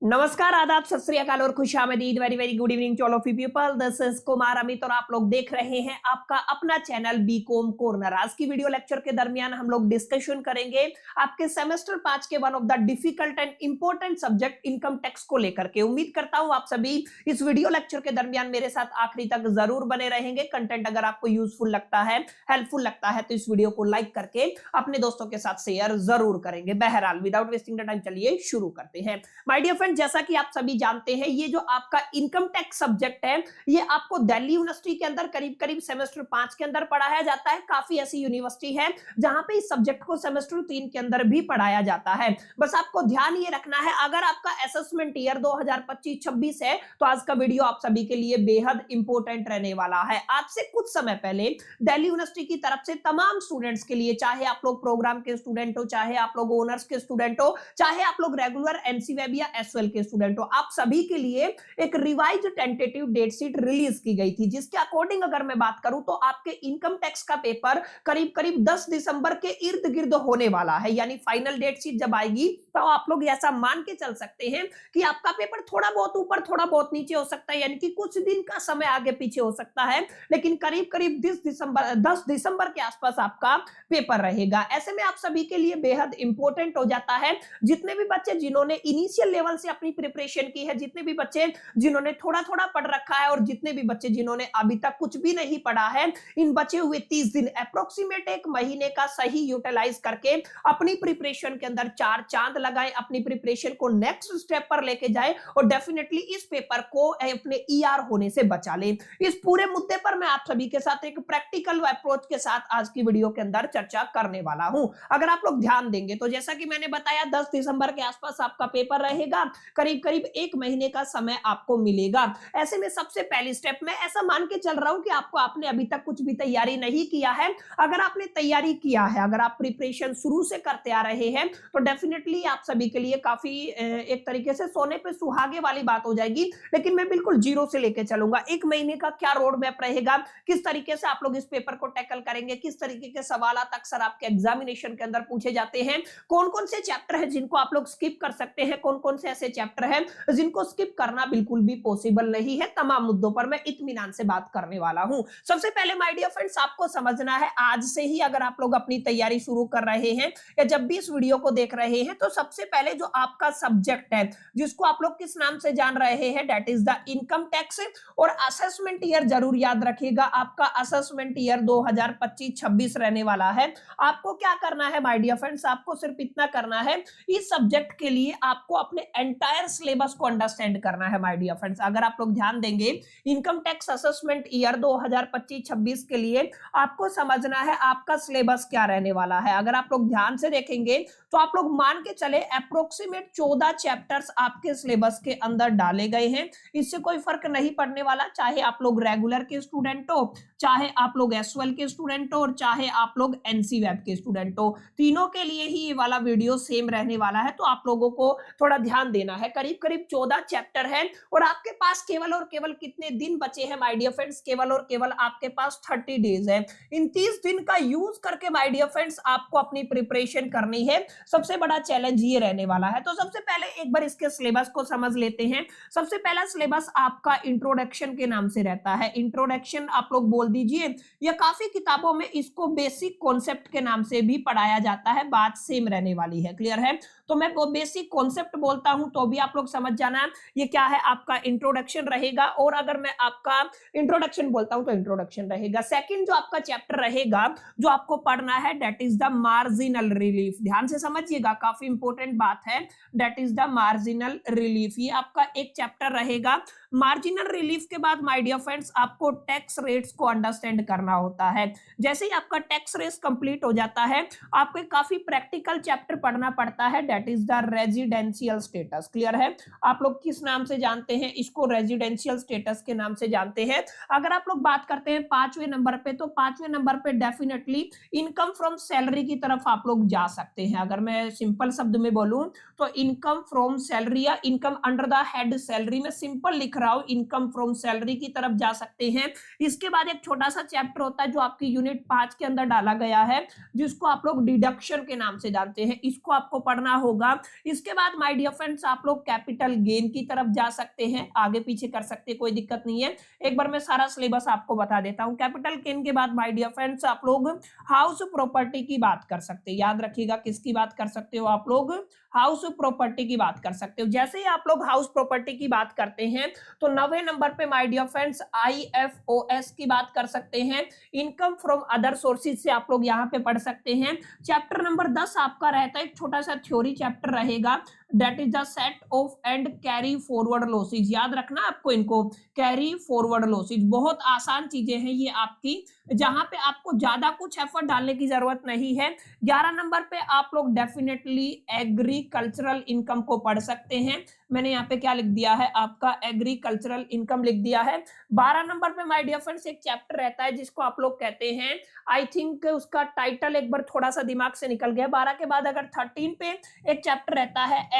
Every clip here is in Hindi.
नमस्कार, आदाब, सत श्री अकाल और खुशामदीद। Very very good evening to all of you people. This is Kumar Amit और आप लोग देख रहे हैं आपका अपना चैनल बीकॉम कॉर्नर। आज की वीडियो लेक्चर के दरमियान हम लोग डिस्कशन करेंगे आपके सेमेस्टर 5 के one of the difficult and important subject income tax को लेकर के। उम्मीद करता हूं आप सभी इस वीडियो लेक्चर के दरमियान मेरे साथ आखिरी तक जरूर बने रहेंगे। कंटेंट अगर आपको यूजफुल लगता है, हेल्पफुल लगता है तो इस वीडियो को लाइक करके अपने दोस्तों के साथ शेयर जरूर करेंगे। बहरहाल विदाउट वेस्टिंग द टाइम चलिए शुरू करते हैं। माय डियर फ्रेंड, जैसा कि आप सभी जानते हैं ये जो आपका इनकम टैक्स सब्जेक्ट है ये आपको दिल्ली यूनिवर्सिटी के अंदर करीब करीब सेमेस्टर 5 के अंदर पढ़ाया जाता है। काफी ऐसी यूनिवर्सिटी है जहां पे इस सब्जेक्ट को सेमेस्टर 3 के अंदर भी पढ़ाया जाता है। बस आपको ध्यान ये रखना है, अगर आपका असेसमेंट ईयर 2025-26 है तो आज का वीडियो आप सभी के लिए बेहद इंपॉर्टेंट रहने वाला है। आज से कुछ समय पहले दिल्ली यूनिवर्सिटी की तरफ से तमाम स्टूडेंट्स के लिए, चाहे आप लोग प्रोग्राम के स्टूडेंट हो, चाहे आप लोग ऑनर्स के स्टूडेंट हो, चाहे आप लोग रेगुलर एनसीवेब या एसवेल के स्टूडेंट हो, आप सभी के लिए एक revise tentative date sheet release की गई थी, जिसके अकॉर्डिंग अगर मैं बात करूं तो आपके इनकम टैक्स का पेपर करीब करीब 10 दिसंबर के इर्द गिर्द होने वाला है। यानी फाइनल डेट शीट जब आएगी तो आप लोग ऐसा मान के चल सकते हैं कि आपका पेपर थोड़ा बहुत ऊपर थोड़ा बहुत नीचे हो सकता है, यानी कि कुछ दिन का समय आगे पीछे हो सकता है, लेकिन करीब करीब 10 दिसंबर के आसपास आपका पेपर रहेगा। ऐसे में आप सभी के लिए बेहद इंपॉर्टेंट हो जाता है। जितने भी बच्चे जिन्होंने इनिशियल लेवल से अपनी प्रिपरेशन की है, जितने भी बच्चे जिन्होंने थोड़ा थोड़ा पढ़ रखा है और जितने भी बच्चे जिन्होंने अभी तक कुछ भी नहीं पढ़ा है, इन बचे हुए 30 दिन अप्रोक्सीमेट एक महीने का सही यूटिलाइज करके अपनी प्रिपरेशन के अंदर चार चांद लगाएं, अपनी प्रिपरेशन को नेक्स्ट स्टेप पर लेके जाएं और डेफिनेटली इस पेपर को अपने ईआर होने से बचा लें। इस पूरे मुद्दे पर मैं आप सभी के साथ एक प्रैक्टिकल अप्रोच के साथ आज की वीडियो के अंदर चर्चा करने वाला हूं। अगर आप लोग ध्यान देंगे तो जैसा कि मैंने बताया 10 दिसंबर के आसपास आपका पेपर रहेगा, करीब करीब एक महीने का समय आपको मिलेगा। ऐसे में सबसे पहली स्टेप में ऐसा मान के चल रहा हूं कि आपने अभी तक कुछ भी तैयारी नहीं किया है। अगर आपने तैयारी किया है, अगर आप प्रिपरेशन शुरू से करते आ रहे हैं तो डेफिनेटली आप सभी के लिए काफी एक तरीके से सोने पे सुहागे वाली बात हो जाएगी। लेकिन मैं बिल्कुल जीरो से लेके चलूंगा। एक महीने का क्या रोड मैप रहेगा, किस तरीके से आप लोग इस पेपर को टैकल करेंगे, किस तरीके के सवाल अक्सर आपके एग्जामिनेशन के अंदर पूछे जाते हैं, कौन कौन से चैप्टर है जिनको आप लोग स्किप कर सकते हैं, कौन कौन से ऐसे चैप्टर हैं जिनको स्किप करना बिल्कुल भी पॉसिबल नहीं है। तमाम मुद्दों पर मैं इत्मीनान से बात करने वाला हूं। सबसे पहले माय डियर फ्रेंड्स, आपको समझना है आज से ही अगर आप लोग अपनी तैयारी शुरू कर रहे हैं या जब भी इस वीडियो को देख रहे हैं, तो सबसे पहले जो आपका सब्जेक्ट है जिसको आप लोग किस नाम से जान रहे हैं, that is the income tax. और असेसमेंट ईयर जरूर याद रखिएगा, आपका असेसमेंट ईयर 2025-26 रहने वाला है। आपको क्या करना है माय डियर फ्रेंड्स, आपको सिर्फ इतना करना है, इस सब्जेक्ट के लिए आपको अपने एंटायर सिलेबस को अंडरस्टैंड करना है माय डियर फ्रेंड्स। अगर आप लोग ध्यान देंगे इनकम टैक्स असेसमेंट ईयर 2025-26 के लिए आपको समझना है आपका सिलेबस क्या रहने वाला है। अगर आप लोग ध्यान से देखेंगे तो आप लोग मान के चले अप्रोक्सीमेट 14 चैप्टर्स आपके सिलेबस के अंदर डाले गए हैं। इससे कोई फर्क नहीं पड़ने वाला, चाहे आप लोग रेगुलर के स्टूडेंट हो, चाहे आप लोग एसवेल के स्टूडेंट हो और चाहे आप लोग एनसीवेब के स्टूडेंट हो, तीनों के लिए ही ये वाला वीडियो सेम रहने वाला है। तो आप लोगों को थोड़ा ध्यान देना है। करीब करीब 14 चैप्टर है और आपके पास केवल और केवल कितने दिन बचे हैं माय डियर फ्रेंड्स, केवल और केवल आपके पास 30 डेज है। इन 30 दिन का यूज करके माय डियर फ्रेंड्स आपको अपनी प्रिपरेशन करनी है। सबसे बड़ा चैलेंज ये रहने वाला है। तो सबसे पहले एक बार इसके सिलेबस को समझ लेते हैं। सबसे पहला सिलेबस आपका इंट्रोडक्शन के नाम से रहता है। इंट्रोडक्शन आप लोग बोल दीजिए, या काफी किताबों में इसको बेसिक कॉन्सेप्ट के नाम से भी पढ़ाया जाता है, बात सेम रहने वाली है। क्लियर है? तो मैं वो बेसिक कॉन्सेप्ट बोलता हूं तो भी आप लोग समझ जाना ये क्या है, आपका इंट्रोडक्शन रहेगा। और अगर मैं आपका इंट्रोडक्शन बोलता हूं तो इंट्रोडक्शन रहेगा। सेकंड जो आपका चैप्टर रहेगा जो आपको पढ़ना है, that is the marginal relief. ध्यान से समझिएगा, काफी इंपॉर्टेंट बात है, that is the marginal relief. ये आपका एक चैप्टर रहेगा। मार्जिनल रिलीफ के बाद माय डियर फ्रेंड्स आपको टैक्स रेट्स को अंडरस्टैंड करना होता है। जैसे ही आपका टैक्स रेट्स कंप्लीट हो जाता है, आपको काफी प्रैक्टिकल चैप्टर पढ़ना पड़ता है, that is the residential status. Clear है? आप लोग किस नाम से जानते हैं इसको? रेजिडेंशियल स्टेटस के नाम से जानते हैं। अगर आप लोग बात करते हैं 5वें नंबर पे, तो 5वें नंबर पे डेफिनेटली इनकम फ्रॉम सैलरी की तरफ आप लोग जा सकते हैं। अगर मैं सिंपल शब्द में बोलूं तो इनकम फ्रॉम सैलरी या income under the head salary में सिंपल लिख रहा हूं, इनकम फ्रॉम सैलरी की तरफ जा सकते हैं। इसके बाद एक छोटा सा चैप्टर होता है जो आपकी यूनिट 5 के अंदर डाला गया है, जिसको आप लोग डिडक्शन के नाम से जानते हैं। इसको आपको पढ़ना होगा। इसके बाद माय डियर फ्रेंड्स आप लोग कैपिटल गेन की तरफ जा सकते हैं, आगे पीछे कर सकते हैं, कोई दिक्कत नहीं है। एक बार मैं सारा सिलेबस आपको बता देता हूं। कैपिटल गेन के बाद माय डियर फ्रेंड्स आप लोग हाउस प्रॉपर्टी की बात कर सकते हैं। याद रखिएगा किसकी बात कर सकते हो आप लोग, हाउस प्रॉपर्टी की बात कर सकते हो। जैसे ही आप लोग हाउस प्रॉपर्टी की बात करते हैं तो 9वें नंबर पे माय डियर फ्रेंड्स IFOS की बात कर सकते हैं, इनकम फ्रॉम अदर सोर्सेज से आप लोग यहाँ पे पढ़ सकते हैं। चैप्टर नंबर 10 आपका रहता है, एक छोटा सा थ्योरी चैप्टर रहेगा, that is the set of and carry forward losses. याद रखना आपको इनको, कैरी फॉरवर्ड लॉसेज बहुत आसान चीजें हैं ये आपकी, जहां पे आपको ज्यादा कुछ एफर्ट डालने की जरूरत नहीं है। 11 नंबर पे आप लोग डेफिनेटली एग्रीकल्चरल इनकम को पढ़ सकते हैं। मैंने यहाँ पे क्या लिख दिया है, आपका एग्रीकल्चरल इनकम लिख दिया है। 12 नंबर पे माय डियर फ्रेंड्स एक चैप्टर रहता है जिसको आप लोग कहते हैं, आई थिंक उसका टाइटल एक बार थोड़ा सा दिमाग से निकल गया। 12 के बाद अगर 13 पे एक चैप्टर रहता है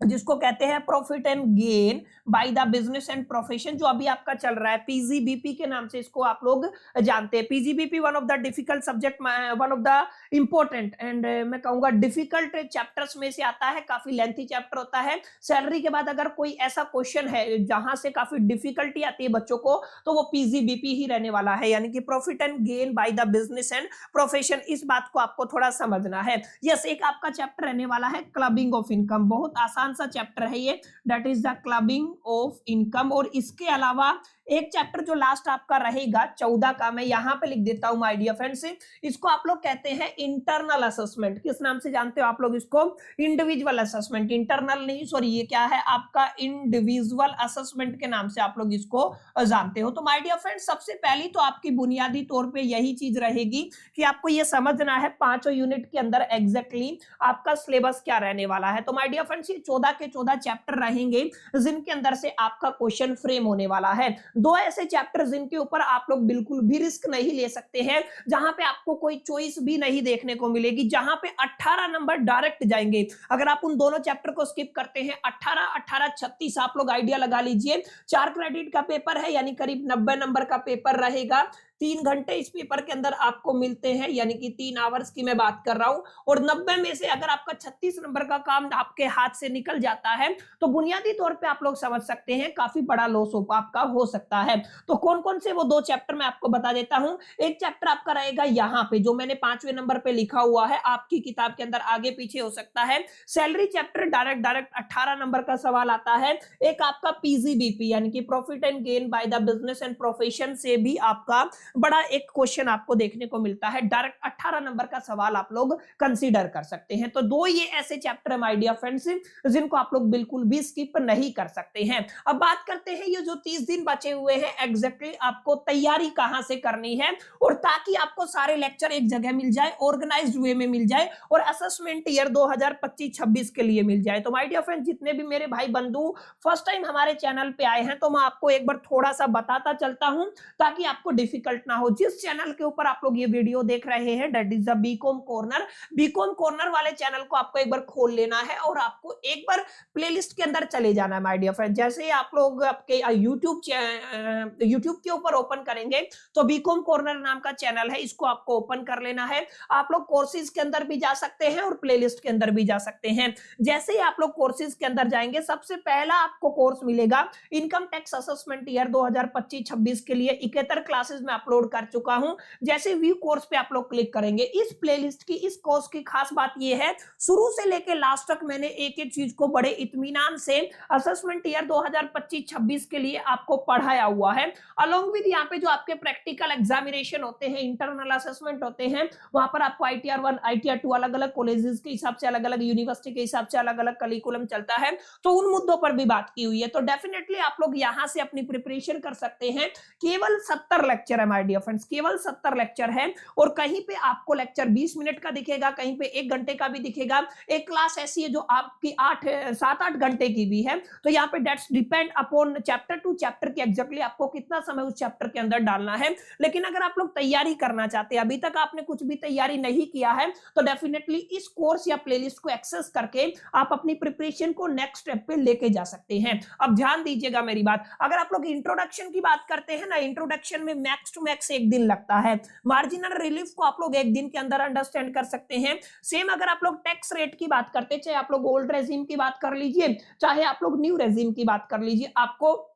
जिसको कहते हैं profit and gain by the business and profession, जो अभी आपका चल रहा है पीजीबीपी के नाम से इसको आप लोग जानते हैं। PGBP one of the difficult subject, one of the important and मैं कहूंगा डिफिकल्ट चैप्टर्स में से आता है, काफी लेंथी चैप्टर होता है। सैलरी के बाद अगर कोई ऐसा क्वेश्चन है जहां से काफी डिफिकल्टी आती है बच्चों को तो वो पीजीबीपी ही रहने वाला है, यानी कि profit and gain by the business and profession. इस बात को आपको थोड़ा समझना है। यस, एक आपका चैप्टर रहने वाला है क्लबिंग ऑफ इनकम, बहुत आसान सा चैप्टर है ये, that is the clubbing of income. और इसके अलावा एक चैप्टर जो लास्ट आपका रहेगा 14 का, मैं यहां पे लिख देता हूं माय डियर फ्रेंड्स, इसको आप लोग कहते हैं इंटरनल असेसमेंट। किस नाम से जानते हो आप लोग इसको, इंडिविजुअल असेसमेंट। इंटरनल नहीं, सॉरी, ये क्या है आपका इंडिविजुअल असेसमेंट के नाम से आप लोग इसको जानते हो। तो माय डियर फ्रेंड्स सबसे पहली तो आपकी बुनियादी तौर पे यही चीज रहेगी कि आपको ये समझना है 5 यूनिट के अंदर एग्जैक्टली आपका सिलेबस क्या रहने वाला है। तो माय डियर फ्रेंड्स ये 14 के 14 चैप्टर रहेंगे जिनके अंदर से आपका क्वेश्चन फ्रेम होने वाला है। 2 ऐसे चैप्टर जिनके ऊपर आप लोग बिल्कुल भी रिस्क नहीं ले सकते हैं, जहां पे आपको कोई चॉइस भी नहीं देखने को मिलेगी, जहां पे 18 नंबर डायरेक्ट जाएंगे। अगर आप उन दोनों चैप्टर को स्किप करते हैं, 18 18 36 आप लोग आइडिया लगा लीजिए, 4 क्रेडिट का पेपर है, यानी करीब 90 नंबर का पेपर रहेगा। 3 घंटे इस पेपर के अंदर आपको मिलते हैं, यानी कि 3 आवर्स की मैं बात कर रहा हूं। और 90 में से अगर आपका 36 नंबर का काम आपके हाथ से निकल जाता है तो बुनियादी तौर पे आप लोग समझ सकते हैं काफी बड़ा लॉस आपका हो सकता है। तो कौन कौन से वो 2 चैप्टर मैं आपको बता देता हूं। एक चैप्टर आपका रहेगा यहाँ पे, जो मैंने 5वें नंबर पे लिखा हुआ है, आपकी किताब के अंदर आगे पीछे हो सकता है। सैलरी चैप्टर डायरेक्ट 18 नंबर का सवाल आता है। एक आपका पीजीबीपी यानी कि profit and gain by the business and profession से भी आपका बड़ा एक क्वेश्चन आपको देखने को मिलता है, डायरेक्ट 18 नंबर का सवाल आप लोग कंसीडर कर सकते हैं। तो 2 ये ऐसे चैप्टर है माय डियर फ्रेंड्स जिनको आप लोग बिल्कुल भी स्किप नहीं कर सकते हैं। अब बात करते हैं ये जो 30 दिन बचे हुए हैं एग्जैक्टली आपको तैयारी कहां से करनी है, और ताकि आपको सारे लेक्चर एक जगह मिल जाए, ऑर्गेनाइज्ड वे में मिल जाए और असेसमेंट ईयर 2025-26 के लिए मिल जाए। तो माय डियर फ्रेंड्स जितने भी मेरे भाई बंधु फर्स्ट टाइम हमारे चैनल पे आए हैं तो मैं आपको एक बार थोड़ा सा बताता चलता हूं ताकि आपको डिफिकल्ट ना हो। जिस चैनल के ऊपर आप लोग ये वीडियो देख रहे हैं that is the BCom corner, BCom corner वाले चैनल को आपको एक बार खोल लेना है और आपको एक बार प्लेलिस्ट के अंदर चले जाना है माय डियर फ्रेंड। जैसे आप लोग आपके यूट्यूब के ऊपर ओपन करेंगे तो बीकॉम कॉर्नर नाम का चैनल है, इसको आपको ओपन कर लेना है। आप लोग कोर्सेज के अंदर भी जा सकते हैं और प्लेलिस्ट के अंदर भी जा सकते हैं। जैसे ही आप लोग कोर्सेज के अंदर जाएंगे सबसे पहला आपको कोर्स मिलेगा इनकम टैक्स असेसमेंट ईयर 2025-26 के लिए 71 क्लासेस में अपलोड कर चुका हूं। जैसे व्यू कोर्स पे आप लोग क्लिक करेंगे, इस प्लेलिस्ट की, इस कोर्स की खास बात यह है शुरू से लेके लास्ट तक मैंने एक एक चीज को बड़े इत्मीनान से असेसमेंट ईयर 2025-26 के लिए आपको पढ़ाया हुआ है। अलोंग विद यहाँ पे जो आपके प्रैक्टिकल एग्जामिनेशन होते हैं, इंटरनल असेसमेंट होते हैं, वहां पर आपको ITR 1 ITR 2 अलग अलग कॉलेजेस के हिसाब से, अलग अलग यूनिवर्सिटी के हिसाब से अलग अलग करिकुलम चलता है, तो उन मुद्दों पर भी बात की हुई है। तो डेफिनेटली आप लोग यहां से अपनी प्रिपरेशन कर सकते हैं। केवल 70 लेक्चर है माय डियर फ्रेंड्स, केवल 70 लेक्चर है और कहीं पे आपको लेक्चर 20 मिनट का दिखेगा, कहीं पे 1 घंटे का भी दिखेगा। एक क्लास ऐसी है जो आपकी 7-8 घंटे की भी है। तो यहाँ पे that's depend upon chapter two chapter की एग्जैक्टली आपको कितना समय उस चैप्टर के अंदर डालना है। लेकिन अगर आप लोग तैयारी करना चाहते हैं, अभी तक आपने कुछ भी तैयारी नहीं किया है, तो डेफिनेटली इस कोर्स या प्लेलिस्ट को एक्सेस करके आप अपनी प्रिपरेशन को नेक्स्ट स्टेप पे लेके जा सकते हैं। अब ध्यान दीजिएगा मेरी बात, अगर आप लोग इंट्रोडक्शन की बात करते हैं ना, इंट्रोडक्शन में मैक्स टू मैक्स एक दिन लगता है। मार्जिनल रिलीफ को आप लोग एक दिन के अंदर अंडरस्टैंड कर सकते हैं। सेम अगर आप लोग टैक्स रेट की बात करते हैं, चाहे आप लोग ओल्ड रेजिम की बात कर लीजिए, चाहे आप लोग न्यू रेजिम की बात कर लीजिए, आपको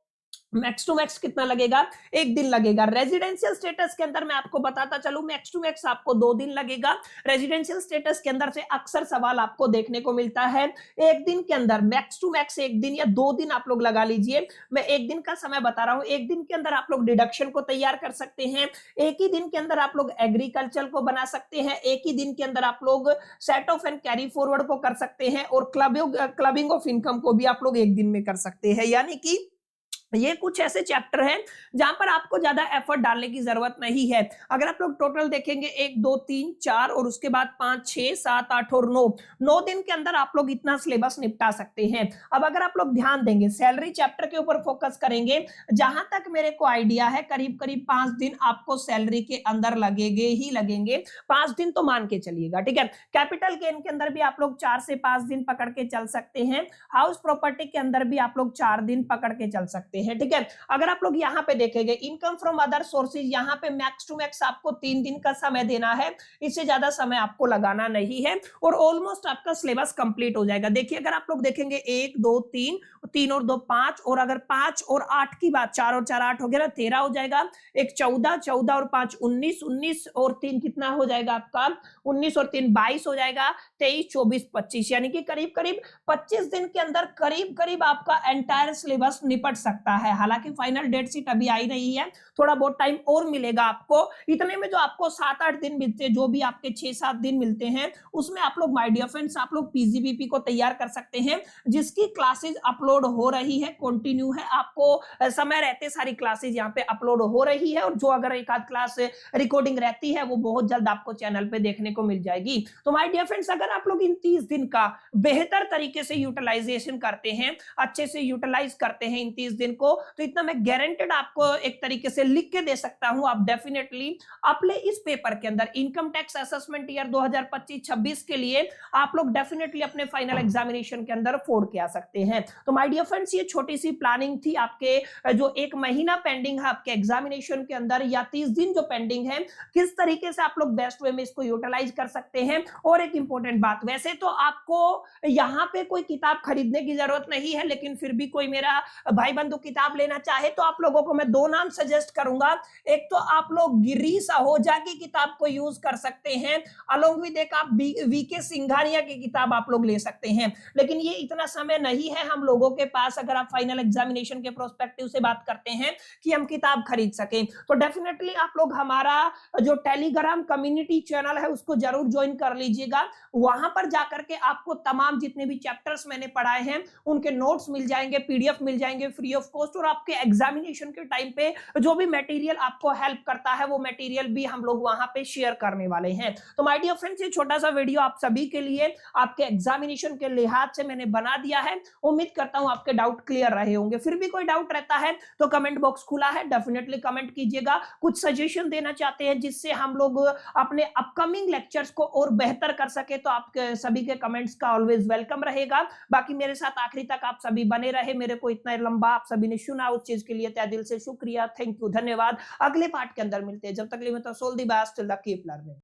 मैक्स टू मैक्स कितना लगेगा, एक दिन लगेगा। रेजिडेंशियल स्टेटस के अंदर मैं आपको बताता चलूं, मैक्स टू मैक्स आपको 2 दिन लगेगा। रेजिडेंशियल स्टेटस के अंदर से अक्सर सवाल आपको देखने को मिलता है एक दिन के अंदर, मैक्स टू मैक्स एक दिन या 2 दिन आप लोग लगा लीजिए। मैं एक दिन का समय बता रहा हूं, एक दिन के अंदर आप लोग डिडक्शन को तैयार कर सकते हैं, एक ही दिन के अंदर आप लोग एग्रीकल्चर को बना सकते हैं, एक ही दिन के अंदर आप लोग set of and carry forward को कर सकते हैं, और क्लबिंग ऑफ इनकम को भी आप लोग एक दिन में कर सकते हैं। यानी कि ये कुछ ऐसे चैप्टर हैं जहां पर आपको ज्यादा एफर्ट डालने की जरूरत नहीं है। अगर आप लोग टोटल देखेंगे 1 2 3 4 और उसके बाद 5 6 7 8 और 9 दिन के अंदर आप लोग इतना सिलेबस निपटा सकते हैं। अब अगर आप लोग ध्यान देंगे, सैलरी चैप्टर के ऊपर फोकस करेंगे, जहां तक मेरे को आइडिया है करीब करीब 5 दिन आपको सैलरी के अंदर लगेंगे ही लगेंगे, 5 दिन तो मान के चलिएगा, ठीक है। कैपिटल गेन के अंदर भी आप लोग 4 से 5 दिन पकड़ के चल सकते हैं, हाउस प्रॉपर्टी के अंदर भी आप लोग 4 दिन पकड़ के चल सकते हैं, ठीक है। अगर आप लोग यहां पे देखेंगे इनकम फ्रॉम अदर सोर्सेज, यहां पे मैक्स टू मैक्स आपको 3 दिन का समय देना है, इससे ज्यादा समय आपको लगाना नहीं है, और ऑलमोस्ट आपका सिलेबस कंप्लीट हो जाएगा। देखिए अगर आप लोग देखेंगे 1 2 3 और 2 5, और अगर 5 और 8 की बात, 4 और 4 8 हो गया ना, 13 हो जाएगा, एक 14 14 और 5 19 19 और 3 कितना हो जाएगा आपका 19 और 3 22 हो जाएगा, 23 24 25, यानी कि करीब करीब 25 दिन के अंदर करीब करीब आपका एंटायर सिलेबस निपट सकता है। हालांकि फाइनल डेट शीट अभी आई नहीं है, थोड़ा बहुत टाइम और मिलेगा आपको। इतने में जो आपको 7-8 दिन मिलते हैं, जो भी आपके 6-7 दिन मिलते हैं, उसमें आप लोग माय डियर फ्रेंड्स आप लोग पीजीबीपी को तैयार कर सकते हैं, जिसकी क्लासेज अपलोड हो रही है, कंटिन्यू है, आपको समय रहते सारी क्लासेज यहाँ पे अपलोड हो रही है, और जो अगर एक आध क्लास रिकॉर्डिंग रहती है वो बहुत जल्द आपको चैनल पे देखने को मिल जाएगी। तो माय डियर फ्रेंड्स अगर आप लोग इन 30 दिन का बेहतर तरीके से यूटिलाइजेशन करते हैं, अच्छे से यूटिलाइज करते हैं इन 30 दिन को, तो इतना मैं गारंटेड आपको एक तरीके से लिख के दे सकता हूं, आप डेफिनेटली अपने इस पेपर के अंदर इनकम टैक्स असेसमेंट ईयर 2025-26 के लिए आप लोग डेफिनेटली अपने फाइनल एग्जामिनेशन के अंदर फोड़ के आ सकते हैं। तो माय डियर फ्रेंड्स ये छोटी सी प्लानिंग थी, आपके जो 1 महीना पेंडिंग है आपके एग्जामिनेशन के अंदर, या 30 दिन जो पेंडिंग है, किस तरीके से आप लोग बेस्ट वे में इसको यूटिलाइज कर सकते हैं। और एक इंपॉर्टेंट बात, वैसे तो आपको यहां पे कोई किताब खरीदने की जरूरत नहीं है, लेकिन फिर भी कोई मेरा भाई बंधु किताब लेना चाहे तो आप लोगों को मैं 2 नाम सजेस्ट करूंगा। एक तो आप लोग गिरीश आहूजा की किताब को यूज कर सकते हैं, अलोंग विद एक आप वीके सिंघानिया की किताब आप लोग ले सकते हैं, लेकिन ये इतना समय नहीं है हम लोगों के पास, अगर आप फाइनल एग्जामिनेशन के प्रोस्पेक्टिव से बात करते हैं, कि हम किताब खरीद सकें। तो डेफिनेटली आप लोग हमारा जो टेलीग्राम कम्युनिटी चैनल है उसको जरूर ज्वाइन कर लीजिएगा। वहां पर जाकर के आपको तमाम जितने भी चैप्टर्स मैंने पढ़ाए हैं उनके नोट्स मिल जाएंगे, पीडीएफ मिल जाएंगे फ्री ऑफ कॉस्ट, और आपके एग्जामिनेशन के टाइम पे जो भी मटेरियल आपको हेल्प करता है वो मटेरियल भी हम लोग वहां पे शेयर करने वाले हैं। तो माय डियर फ्रेंड्स ये छोटा सा वीडियो आप सभी के लिए आपके एग्जामिनेशन के लिहाज से मैंने बना दिया है, उम्मीद करता हूं आपके डाउट क्लियर रहे होंगे। फिर भी कोई डाउट रहता है तो कमेंट बॉक्स खुला है, डेफिनेटली कमेंट कीजिएगा। कुछ सजेशन देना चाहते हैं जिससे हम लोग अपने अपकमिंग लेक्चर्स को और बेहतर कर सके, तो आप सभी के कमेंट्स का ऑलवेज वेलकम रहेगा। बाकी मेरे साथ आखिरी तक आप सभी बने रहे, मेरे को इतना लंबा आप सभी ने सुना, उस चीज के लिए तहे दिल से शुक्रिया, थैंक यू, धन्यवाद। अगले पार्ट के अंदर मिलते हैं, जब तक के लिए मैं तो so all the best, keep learning.